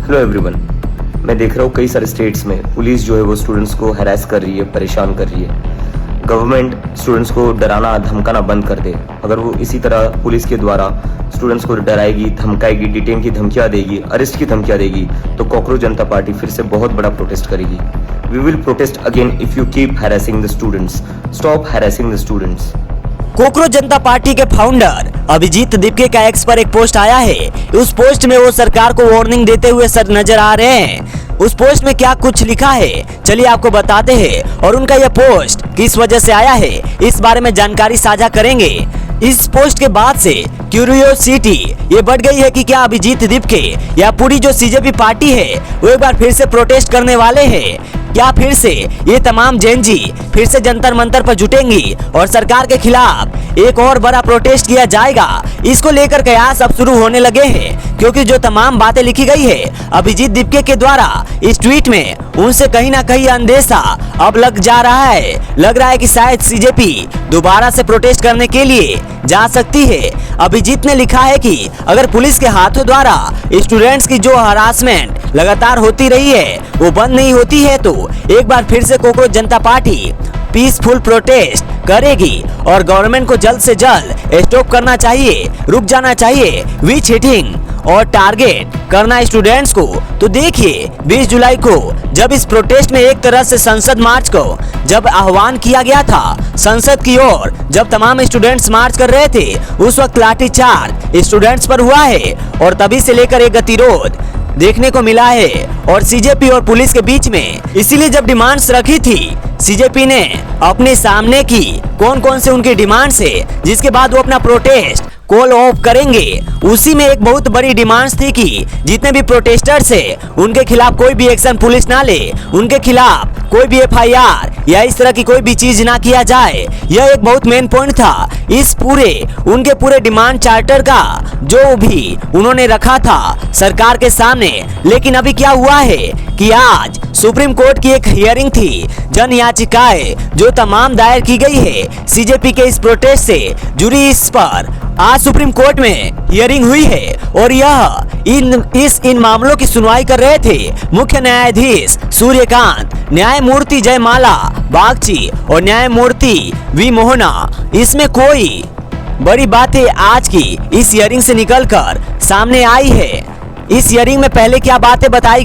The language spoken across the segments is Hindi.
Hello everyone. मैं देख रहा हूँ कई सारे स्टेट्स में पुलिस जो है वो स्टूडेंट्स को हैरेस कर रही है, परेशान कर रही है। गवर्नमेंट स्टूडेंट्स को डराना धमकाना बंद कर दे। अगर वो इसी तरह पुलिस के द्वारा स्टूडेंट्स को डराएगी, धमकाएगी, डिटेन की धमकियाँ देगी, अरेस्ट की धमकियाँ देगी, तो कॉकरोच जनता पार्टी फिर से बहुत बड़ा प्रोटेस्ट करेगी। We will protest again if you keep harassing the students. Stop harassing the students. Cockroach Janata party के फाउंडर अभिजीत दीपके का एक्स पर एक पोस्ट आया है। उस पोस्ट में वो सरकार को वार्निंग देते हुए सर नजर आ रहे हैं। उस पोस्ट में क्या कुछ लिखा है चलिए आपको बताते हैं, और उनका यह पोस्ट किस वजह से आया है इस बारे में जानकारी साझा करेंगे। इस पोस्ट के बाद से क्यूरियोसिटी ये बढ़ गई है कि क्या अभिजीत दीपके या पूरी जो सीजेपी पार्टी है वो एक बार फिर से प्रोटेस्ट करने वाले हैं। क्या फिर से ये तमाम जेनजी फिर से जंतर मंतर पर जुटेंगी और सरकार के खिलाफ एक और बड़ा प्रोटेस्ट किया जाएगा। इसको लेकर कयास अब शुरू होने लगे हैं, क्योंकि जो तमाम बातें लिखी गई है अभिजीत दीपके के द्वारा इस ट्वीट में, उनसे कहीं ना कहीं अंदेशा अब लग जा रहा है। लग रहा है कि शायद सीजेपी दोबारा से प्रोटेस्ट करने के लिए जा सकती है। अभिजीत ने लिखा है कि अगर पुलिस के हाथों द्वारा स्टूडेंट्स की जो हरासमेंट लगातार होती रही है वो बंद नहीं होती है, तो एक बार फिर से cockroach Janata party peaceful protest करेगी और गवर्नमेंट को जल्द से जल्द स्टॉप करना चाहिए, रुक जाना चाहिए विच हिटिंग और टारगेट करना स्टूडेंट्स को। तो देखिए 20 जुलाई को जब इस प्रोटेस्ट में एक तरह से संसद मार्च को जब आह्वान किया गया था संसद की ओर, जब तमाम स्टूडेंट्स मार्च कर रहे थे, उस वक्त लाठीचार्ज स्टूडेंट्स पर हुआ है और तभी से लेकर एक गतिरोध देखने को मिला है और सीजेपी और पुलिस के बीच में। इसीलिए जब डिमांड्स रखी थी सीजेपी ने अपने सामने की कौन कौन से उनकी डिमांड्स है जिसके बाद वो अपना प्रोटेस्ट कॉल ऑफ करेंगे, उसी में एक बहुत बड़ी डिमांड्स थी कि जितने भी प्रोटेस्टर्स है उनके खिलाफ कोई भी एक्शन पुलिस ना ले, उनके खिलाफ कोई भी एफआईआर या इस तरह की कोई भी चीज ना किया जाए। यह एक बहुत मेन पॉइंट था इस उनके पूरे डिमांड चार्टर का जो भी उन्होंने रखा था सरकार के सामने। लेकिन अभी क्या हुआ है कि आज सुप्रीम कोर्ट की एक हियरिंग थी, जन याचिकाएं जो तमाम दायर की गई है सीजेपी के इस प्रोटेस्ट से जुड़ी, इस पर आज सुप्रीम कोर्ट में हियरिंग हुई है और इन मामलों की सुनवाई कर रहे थे मुख्य न्यायाधीश सूर्यकांत, न्यायमूर्ति जयमाला बागची और न्यायमूर्ति वी मोहना। इसमें कोई बड़ी बातें आज की इस हियरिंग से निकलकर सामने आई है। इस हियरिंग में पहले क्या बातें बताई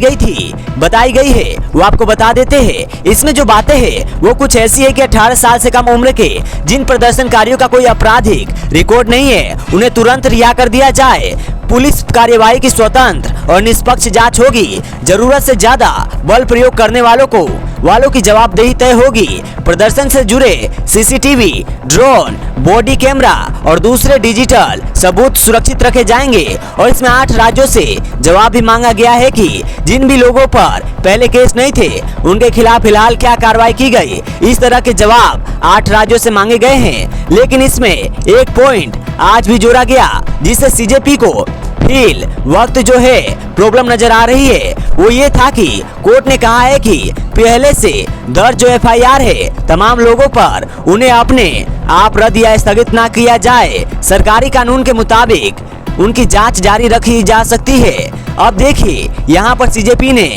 गई है वो आपको बता देते हैं। इसमें जो बातें हैं वो कुछ ऐसी है कि 18 साल से कम उम्र के जिन प्रदर्शनकारियों का कोई आपराधिक रिकॉर्ड नहीं है उन्हें तुरंत रिहा कर दिया जाए। पुलिस कार्यवाही की स्वतंत्र और निष्पक्ष जांच होगी। जरूरत से ज्यादा बल प्रयोग करने वालों की जवाबदेही तय होगी। प्रदर्शन से जुड़े सीसीटीवी, ड्रोन, बॉडी कैमरा और दूसरे डिजिटल सबूत सुरक्षित रखे जाएंगे। और इसमें 8 राज्यों से जवाब भी मांगा गया है कि जिन भी लोगों पर पहले केस नहीं थे उनके खिलाफ फिलहाल क्या कार्रवाई की गई। इस तरह के जवाब 8 राज्यों से मांगे गए हैं। लेकिन इसमें एक पॉइंट आज भी जोड़ा गया जिससे सीजेपी को फिल वक्त जो है प्रॉब्लम नजर आ रही है, वो ये था कि कोर्ट ने कहा है कि पहले से दर्ज जो एफआईआर है तमाम लोगों पर उन्हें अपने आप रद्द या स्थगित ना किया जाए। सरकारी कानून के मुताबिक उनकी जांच जारी रखी जा सकती है। अब देखिए यहाँ पर सीजेपी ने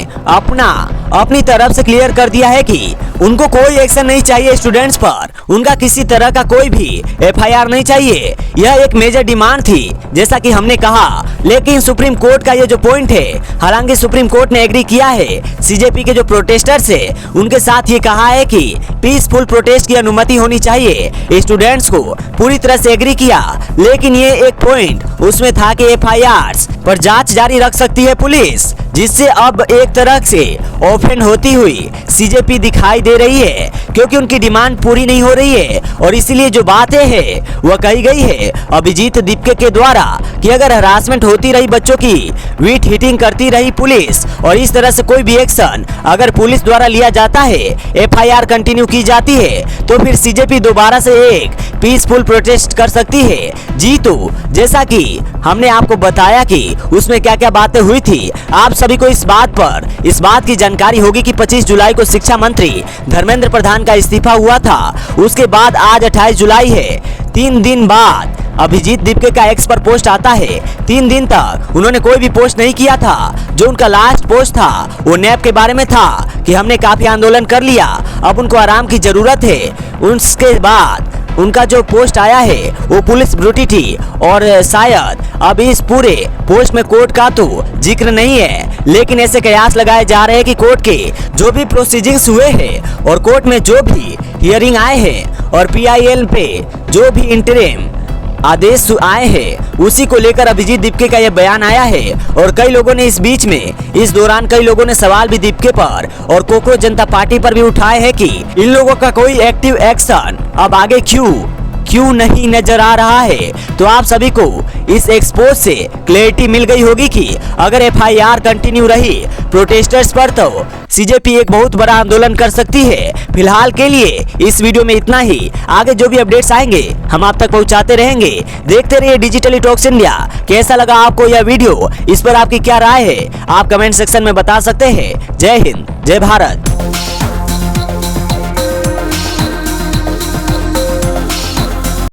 अपनी तरफ से क्लियर कर दिया है कि उनको कोई एक्शन नहीं चाहिए स्टूडेंट्स पर, उनका किसी तरह का कोई भी एफआईआर नहीं चाहिए। यह एक मेजर डिमांड थी जैसा कि हमने कहा। लेकिन सुप्रीम कोर्ट का ये जो पॉइंट है, हालांकि सुप्रीम कोर्ट ने एग्री किया है सीजेपी के जो प्रोटेस्टर्स है उनके साथ ये कहा है कि पीसफुल प्रोटेस्ट की अनुमति होनी चाहिए। स्टूडेंट्स को पूरी तरह से एग्री किया। लेकिन ये एक पॉइंट उसमें था कि एफआईआर पर जांच जारी रख सकती है पुलिस, जिससे अब एक तरह से ऑफेंड होती हुई सीजेपी दिखाई दे रही है, क्योंकि उनकी डिमांड पूरी नहीं हो रही है। और इसीलिए जो बातें हैं वह कही गई है अभिजीत दीपके के द्वारा कि अगर हरासमेंट होती रही बच्चों की, वीट हिटिंग करती रही पुलिस और इस तरह से कोई भी एक्शन अगर पुलिस द्वारा लिया जाता है, एफआईआर कंटिन्यू की जाती है, तो फिर सीजेपी दोबारा से एक पीसफुल प्रोटेस्ट कर सकती है। जी तो जैसा कि हमने आपको बताया कि उसमें क्या क्या बातें हुई थी, आप सभी को इस बात की जानकारी होगी कि 25 जुलाई को शिक्षा मंत्री धर्मेंद्र प्रधान का इस्तीफा हुआ था। उसके बाद आज 28 जुलाई है। 3 दिन बाद अभिजीत दीपके का एक्स पर पोस्ट आता है। 3 दिन तक उन्होंने कोई भी पोस्ट नहीं किया था। जो उनका लास्ट पोस्ट था वो नैब के बारे में था कि हमने काफी आंदोलन कर लिया, अब उनको आराम की जरूरत है। उसके बाद उनका जो पोस्ट आया है वो पुलिस ब्रूटिटी, और शायद अब इस पूरे पोस्ट में कोर्ट का तो जिक्र नहीं है, लेकिन ऐसे कयास लगाए जा रहे हैं कि कोर्ट के जो भी प्रोसीडिंग्स हुए हैं और कोर्ट में जो भी हियरिंग आए हैं और PIL पे जो भी इंटरिम आदेश आए हैं उसी को लेकर अभिजीत दीपके का यह बयान आया है। और कई लोगों ने इस दौरान कई लोगों ने सवाल भी दीपके पर और कॉकरोच जनता पार्टी पर भी उठाए हैं कि इन लोगों का कोई एक्टिव एक्शन अब आगे क्यों नहीं नजर आ रहा है। तो आप सभी को इस एक्सपोज से क्लैरिटी मिल गई होगी कि अगर FIR कंटिन्यू रही प्रोटेस्टर्स पर तो CJP एक बहुत बड़ा आंदोलन कर सकती है। फिलहाल के लिए इस वीडियो में इतना ही। आगे जो भी अपडेट्स आएंगे हम आप तक पहुंचाते रहेंगे। देखते रहिए डिजिटली टॉक्स इंडिया। कैसा लगा आपको यह वीडियो, इस पर आपकी क्या राय है, आप कमेंट सेक्शन में बता सकते हैं। जय हिंद, जय भारत।